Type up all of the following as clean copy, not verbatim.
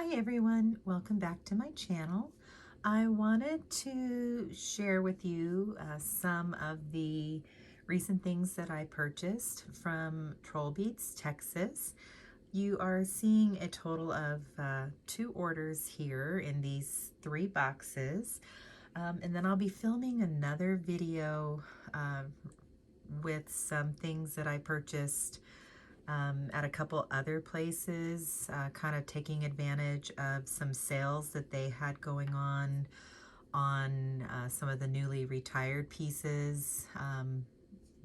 Hi everyone, welcome back to my channel. I wanted to share with you some of the recent things that I purchased from Trollbeads Texas. You are seeing a total of 2 orders here in these 3 boxes. And then I'll be filming another video with some things that I purchased at a couple other places, kind of taking advantage of some sales that they had going on some of the newly retired pieces.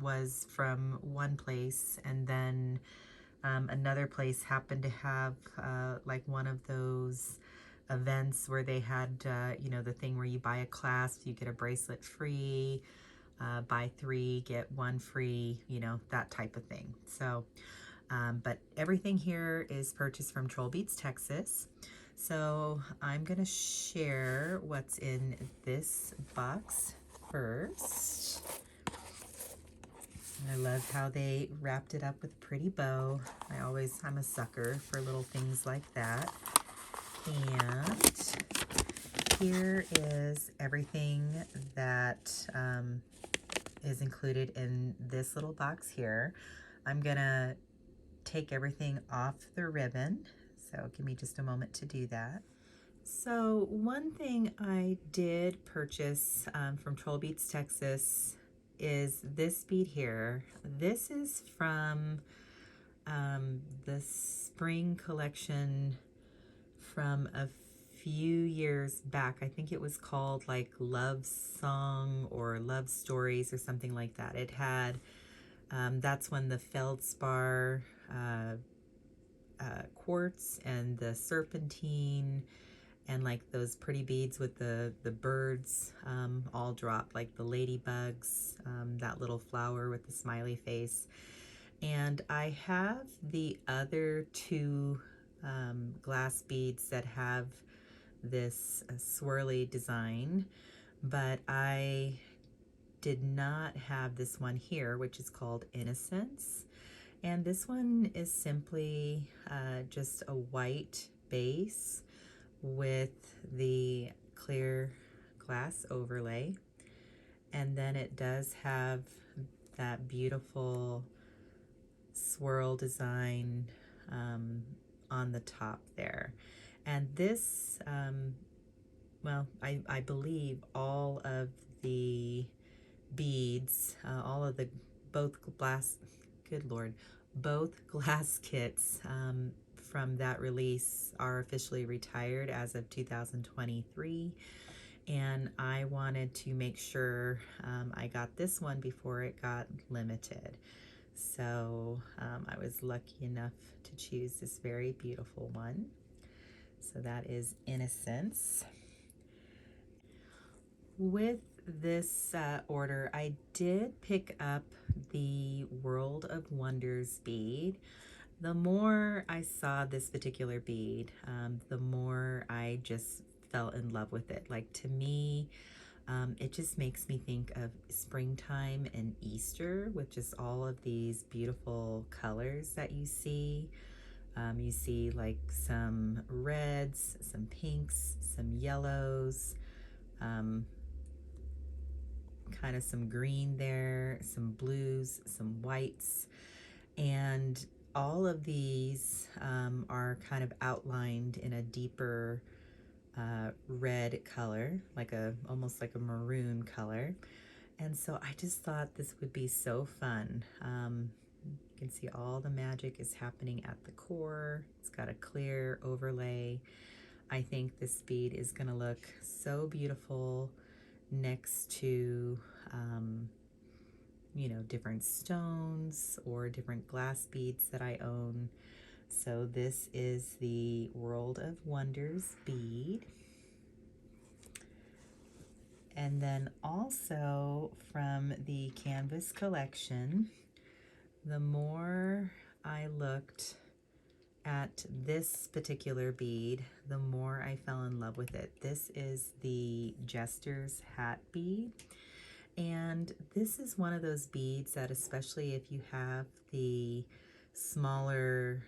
Was from one place, and then another place happened to have like one of those events where they had, you know, the thing where you buy a clasp, you get a bracelet free, buy 3, get 1 free, you know, that type of thing. So but everything here is purchased from Trollbeads Texas. So I'm gonna share what's in this box first. I love how they wrapped it up with a pretty bow. I'm a sucker for little things like that. And here is everything that is included in this little box here. I'm gonna take everything off the ribbon, so give me just a moment to do that. So one thing I did purchase from Trollbeads Texas is this bead here. This is from the spring collection from a few years back. I think it was called like Love Song or Love Stories or something like that. It had that's when the feldspar quartz and the serpentine and like those pretty beads with the birds all dropped, like the ladybugs, that little flower with the smiley face. And I have the other 2 glass beads that have this swirly design, but I did not have this one here, which is called Innocence. And this one is simply just a white base with the clear glass overlay. And then it does have that beautiful swirl design on the top there. And this, well, I believe all of the beads, all of the both glass kits from that release are officially retired as of 2023, and I wanted to make sure I got this one before it got limited. So I was lucky enough to choose this very beautiful one. So that is Innocence. With this order, I did pick up the World of Wonders bead. The more I saw this particular bead, the more I just fell in love with it. Like, to me, it just makes me think of springtime and Easter with just all of these beautiful colors that you see. You see like some reds, some pinks, some yellows, kind of some green there, some blues, some whites, and all of these are kind of outlined in a deeper red color, like almost like a maroon color. And so I just thought this would be so fun. You can see all the magic is happening at the core. It's got a clear overlay. I think this bead is going to look so beautiful next to you know, different stones or different glass beads that I own. So this is the World of Wonders bead. And then also from the canvas collection, the more I looked at this particular bead, the more I fell in love with it. This is the Jester's Hat bead. And this is one of those beads that, especially if you have the smaller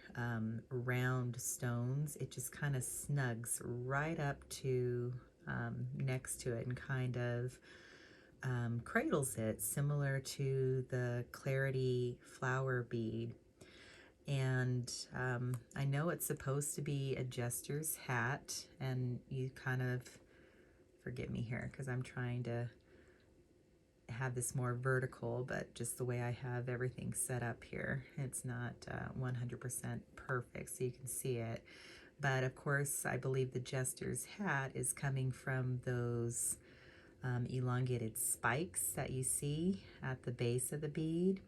round stones, it just kind of snugs right up to next to it and kind of cradles it, similar to the Clarity flower bead. And I know it's supposed to be a jester's hat, and you kind of, forgive me here because I'm trying to have this more vertical, but just the way I have everything set up here, it's not 100% perfect, so you can see it. But of course, I believe the jester's hat is coming from those elongated spikes that you see at the base of the bead.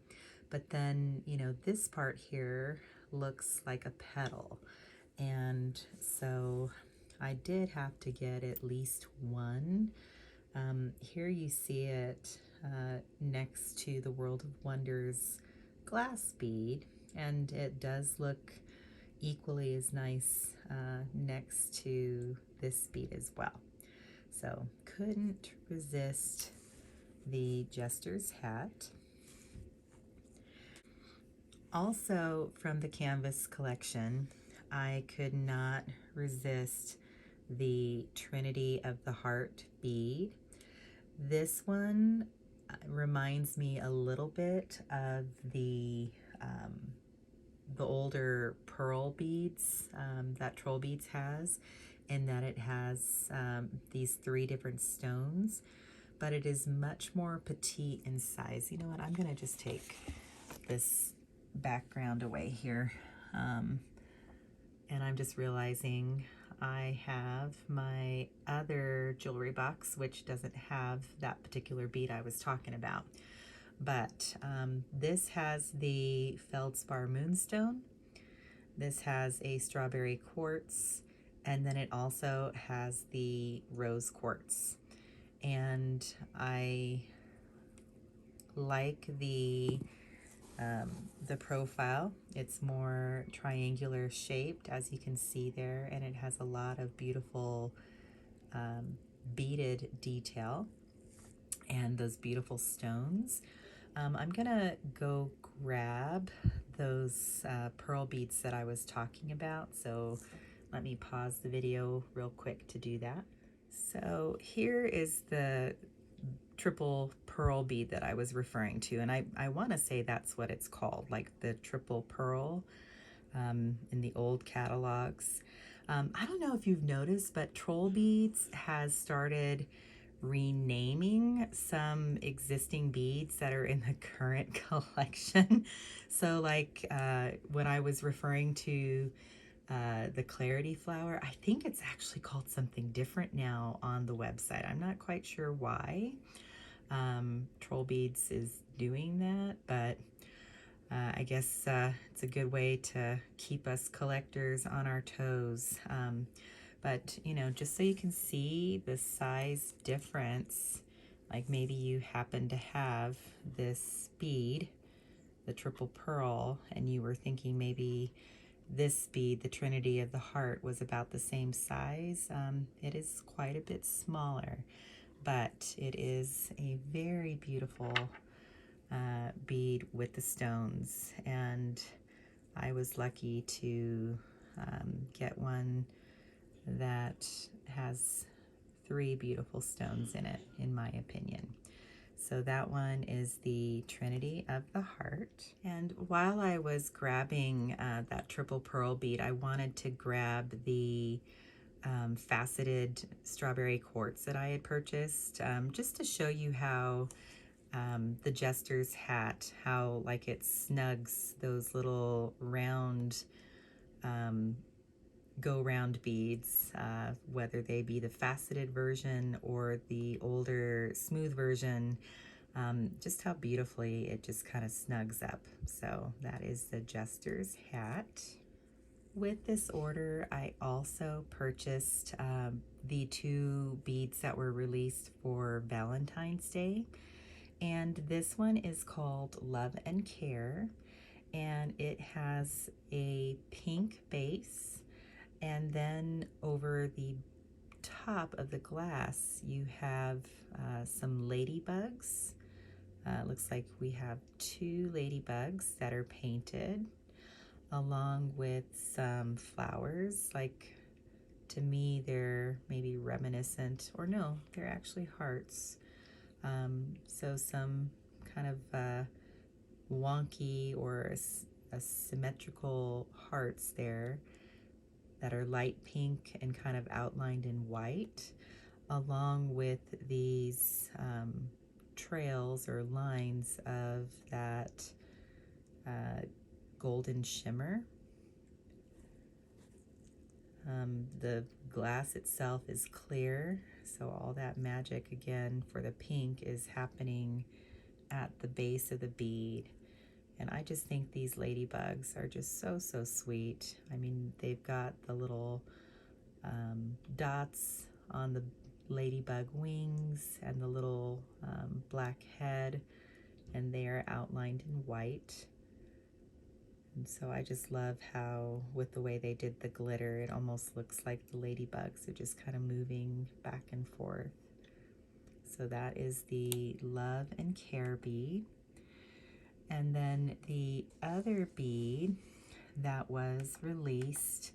But then, you know, this part here looks like a petal. And so I did have to get at least one. Here you see it next to the World of Wonders glass bead, and it does look equally as nice next to this bead as well. So couldn't resist the jester's hat. Also from the canvas collection, I could not resist the Trinity of the Heart bead. This one reminds me a little bit of the older pearl beads that Trollbeads has, in that it has these 3 different stones, but it is much more petite in size. You know what, I'm gonna just take this background away here, and I'm just realizing I have my other jewelry box, which doesn't have that particular bead I was talking about. But this has the feldspar moonstone, this has a strawberry quartz, and then it also has the rose quartz. And I like the profile. It's more triangular shaped, as you can see there, and it has a lot of beautiful beaded detail and those beautiful stones. I'm gonna go grab those pearl beads that I was talking about, so let me pause the video real quick to do that. So here is the triple pearl bead that I was referring to, and I want to say that's what it's called, like the triple pearl in the old catalogs. I don't know if you've noticed, but Trollbeads has started renaming some existing beads that are in the current collection. So like when I was referring to the Clarity flower, I think it's actually called something different now on the website. I'm not quite sure why Trollbeads is doing that, but I guess it's a good way to keep us collectors on our toes. But you know, just so you can see the size difference, like maybe you happen to have this bead, the triple pearl, and you were thinking maybe this bead, the Trinity of the Heart, was about the same size. It is quite a bit smaller, but it is a very beautiful bead with the stones, and I was lucky to get one that has 3 beautiful stones in it, in my opinion. So that one is the Trinity of the Heart. And while I was grabbing that triple pearl bead, I wanted to grab the faceted strawberry quartz that I had purchased, just to show you how the jester's hat, how like it snugs those little round go round beads, whether they be the faceted version or the older smooth version, just how beautifully it just kind of snugs up. So that is the jester's hat. With this order, I also purchased the 2 beads that were released for Valentine's Day. And this one is called Love and Care, and it has a pink base, and then over the top of the glass you have some ladybugs. Looks like we have 2 ladybugs that are painted. along with some flowers. Like, to me, they're maybe reminiscent, or no, they're actually hearts. So some kind of wonky or a symmetrical hearts there that are light pink and kind of outlined in white, along with these trails or lines of that golden shimmer. The glass itself is clear, so all that magic again for the pink is happening at the base of the bead. And I just think these ladybugs are just so, so sweet. I mean, they've got the little dots on the ladybug wings and the little black head, and they are outlined in white. And so I just love how, with the way they did the glitter, it almost looks like the ladybugs are just kind of moving back and forth. So that is the Love and Care bead. And then the other bead that was released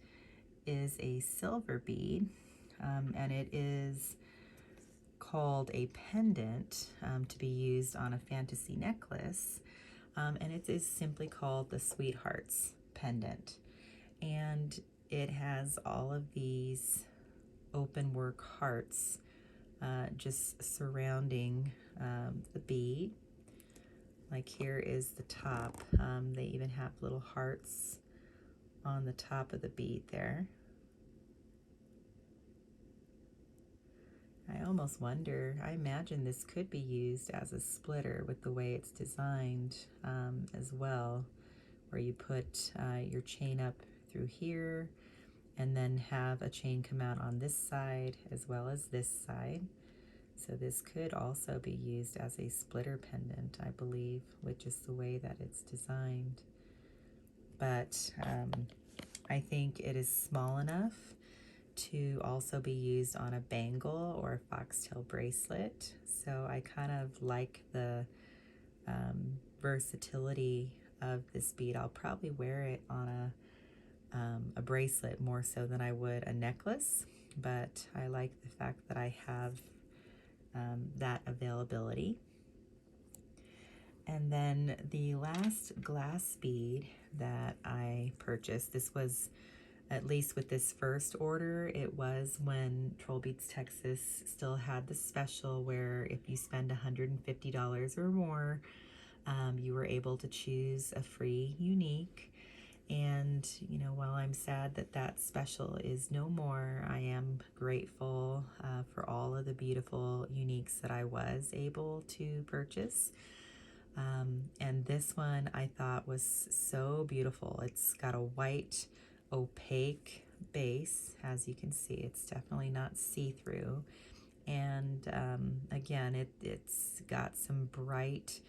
is a silver bead, and it is called a pendant to be used on a fantasy necklace, and it is simply called the Sweethearts pendant. And it has all of these open work hearts just surrounding the bead. Like, here is the top. They even have little hearts on the top of the bead there. I almost wonder, I imagine this could be used as a splitter with the way it's designed as well, where you put your chain up through here and then have a chain come out on this side as well as this side. So this could also be used as a splitter pendant, I believe, with just the way that it's designed. But I think it is small enough to also be used on a bangle or a foxtail bracelet. So I kind of like the versatility of this bead. I'll probably wear it on a bracelet more so than I would a necklace, but I like the fact that I have that availability. And then the last glass bead that I purchased, this was, at least with this first order, it was when Trollbeads Texas still had the special where if you spend $150 or more, you were able to choose a free unique. And, you know, while I'm sad that that special is no more, I am grateful for all of the beautiful uniques that I was able to purchase. And this one I thought was so beautiful. It's got a white opaque base. As you can see, it's definitely not see-through. And again, it's got some bright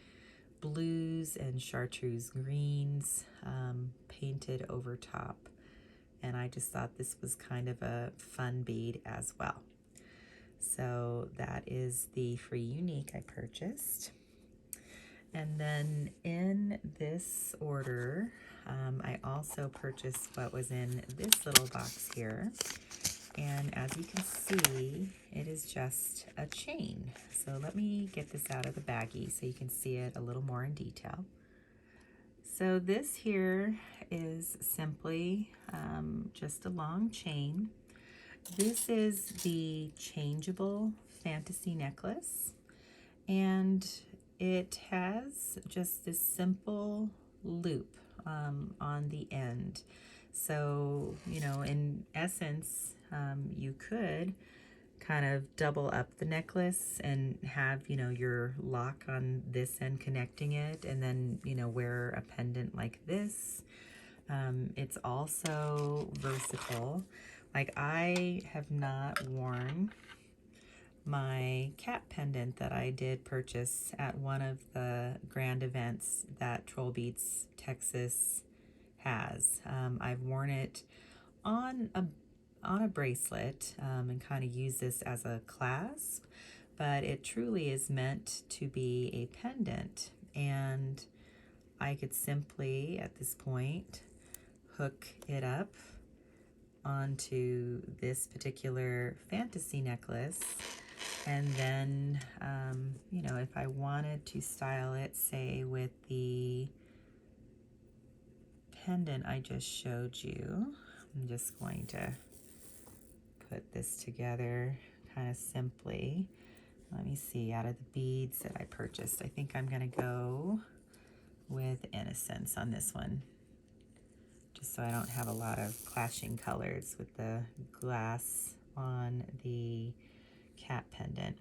blues and chartreuse greens painted over top. And I just thought this was kind of a fun bead as well. So that is the free unique I purchased. And then in this order, I also purchased what was in this little box here. And as you can see, it is just a chain. So let me get this out of the baggie so you can see it a little more in detail. So this here is simply just a long chain. This is the changeable fantasy necklace, and it has just this simple loop on the end. So, you know, in essence, you could kind of double up the necklace and have, you know, your lock on this end connecting it, and then, you know, wear a pendant like this. It's also versatile. Like, I have not worn my cat pendant that I did purchase at one of the grand events that Trollbeads Texas has. I've worn it on a bracelet and kind of use this as a clasp, but it truly is meant to be a pendant. And I could simply, at this point, hook it up onto this particular fantasy necklace. And then, you know, if I wanted to style it, say with the pendant I just showed you, I'm just going to put this together kind of simply. Let me see, out of the beads that I purchased, I think I'm gonna go with Innocence on this one, just so I don't have a lot of clashing colors with the glass on the cat pendant.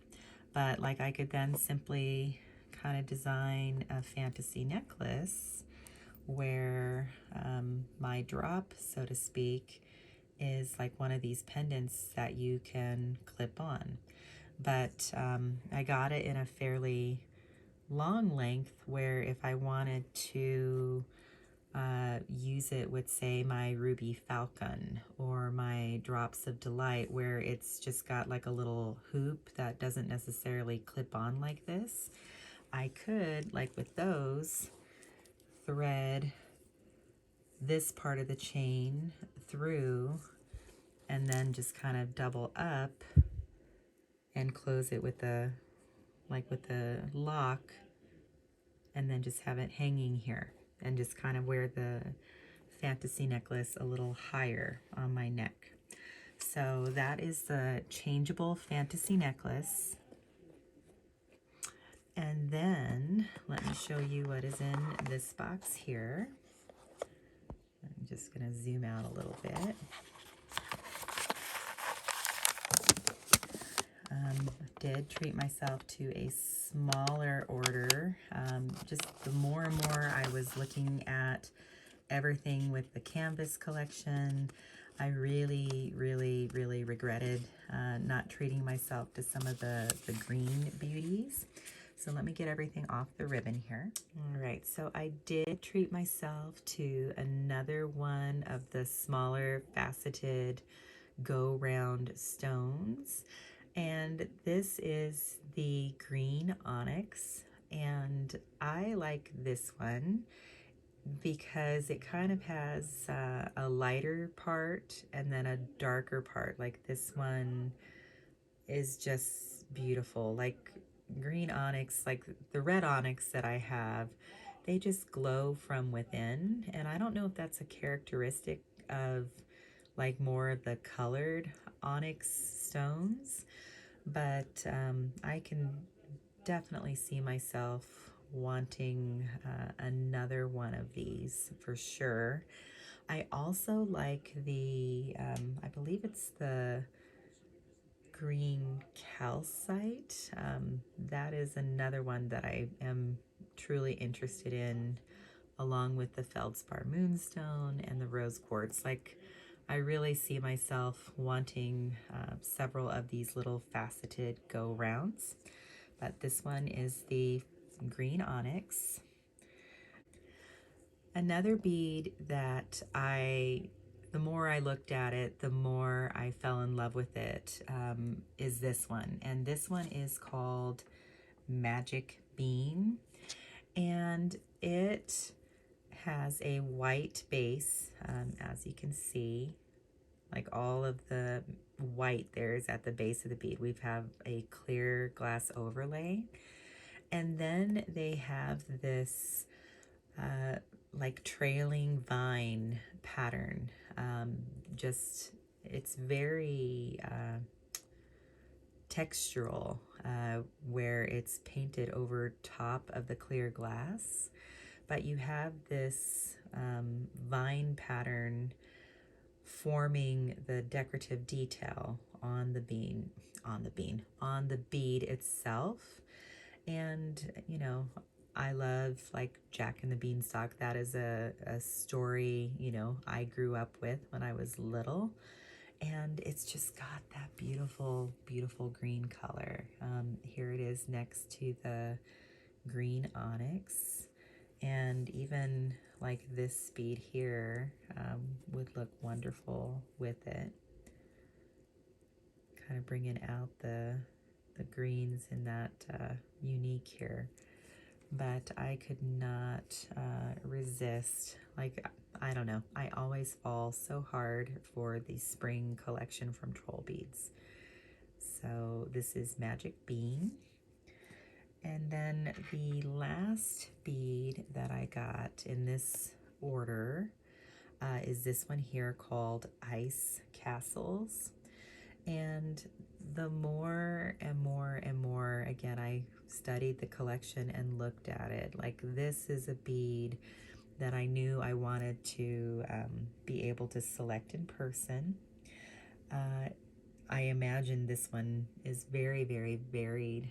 But like, I could then simply kind of design a fantasy necklace where my drop, so to speak, is like one of these pendants that you can clip on. But I got it in a fairly long length where if I wanted to use it with, say, my Ruby Falcon or my Drops of Delight, where it's just got like a little hoop that doesn't necessarily clip on like this, I could, like with those, thread this part of the chain through and then just kind of double up and close it with the, like with the lock, and then just have it hanging here and just kind of wear the fantasy necklace a little higher on my neck. So that is the changeable fantasy necklace. And then let me show you what is in this box here. I'm just going to zoom out a little bit. Did treat myself to a smaller order. Just the more and more I was looking at everything with the canvas collection, I really regretted not treating myself to some of the green beauties. So let me get everything off the ribbon here. All right, so I did treat myself to another one of the smaller faceted go round stones. And this is the green onyx, and I like this one because it kind of has a lighter part and then a darker part. Like this one is just beautiful. Like green onyx, like the red onyx that I have, they just glow from within. And I don't know if that's a characteristic of like more of the colored onyx stones, but I can definitely see myself wanting another one of these for sure. I also like the, I believe it's the green calcite. That is another one that I am truly interested in, along with the feldspar moonstone and the rose quartz. Like, I really see myself wanting several of these little faceted go rounds. But this one is the green onyx. Another bead that the more I looked at it, the more I fell in love with it, is this one. And this one is called Magic Bean. And it has a white base, as you can see. Like all of the white there is at the base of the bead. We have a clear glass overlay. And then they have this like trailing vine pattern. Just, it's very textural, where it's painted over top of the clear glass. But you have this vine pattern forming the decorative detail on the bead itself. And you know, I love like Jack and the Beanstalk. That is a story, you know, I grew up with when I was little, and it's just got that beautiful green color. Here it is next to the green onyx, and even like this bead here would look wonderful with it, kind of bringing out the greens in that unique here. But I could not resist. Like, I don't know. I always fall so hard for the spring collection from Trollbeads. So this is Magic Bean. And then the last bead that I got in this order is this one here called Ice Castles. And the more and more and more, again, I studied the collection and looked at it. Like, this is a bead that I knew I wanted to be able to select in person. I imagine this one is very, very varied,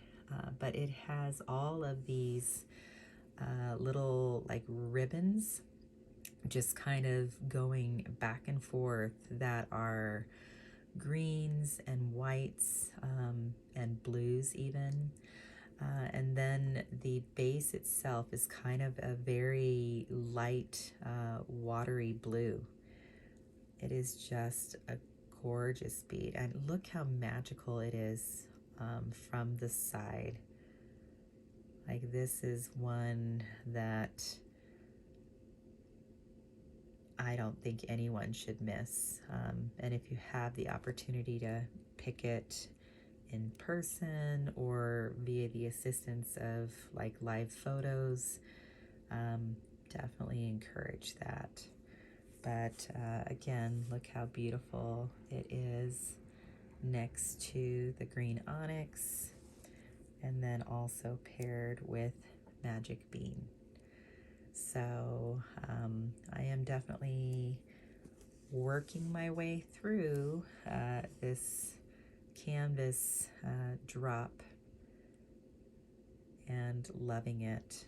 but it has all of these little like ribbons just kind of going back and forth that are greens and whites and blues even. And then the base itself is kind of a very light, watery blue. It is just a gorgeous bead. And look how magical it is from the side. Like, this is one that I don't think anyone should miss. And if you have the opportunity to pick it in person or via the assistance of like live photos, definitely encourage that. But again, look how beautiful it is next to the green onyx, and then also paired with Magic Bean. So I am definitely working my way through this canvas drop and loving it.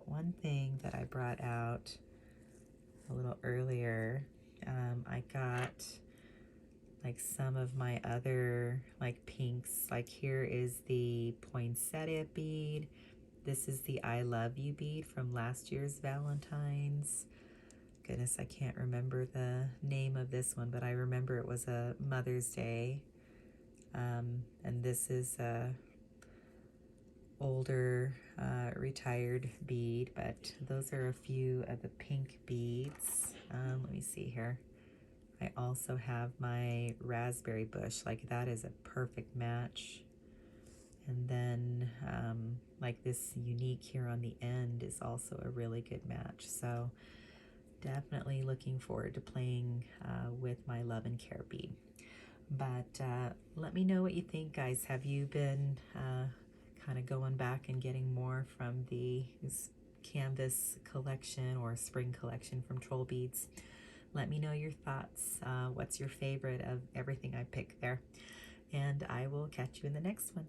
One thing that I brought out a little earlier, I got like some of my other like pinks. Like, here is the poinsettia bead. This is the I love you bead from last year's Valentine's. Goodness, I can't remember the name of this one, but I remember it was a Mother's Day. And this is a older retired bead, but those are a few of the pink beads. Let me see here. I also have my raspberry bush. Like, that is a perfect match. And then like this unique here on the end is also a really good match. So definitely looking forward to playing with my Love and Care bead. But let me know what you think, guys. Have you been kind of going back and getting more from the canvas collection or spring collection from Trollbeads? Let me know your thoughts. What's your favorite of everything I picked there? And I will catch you in the next one.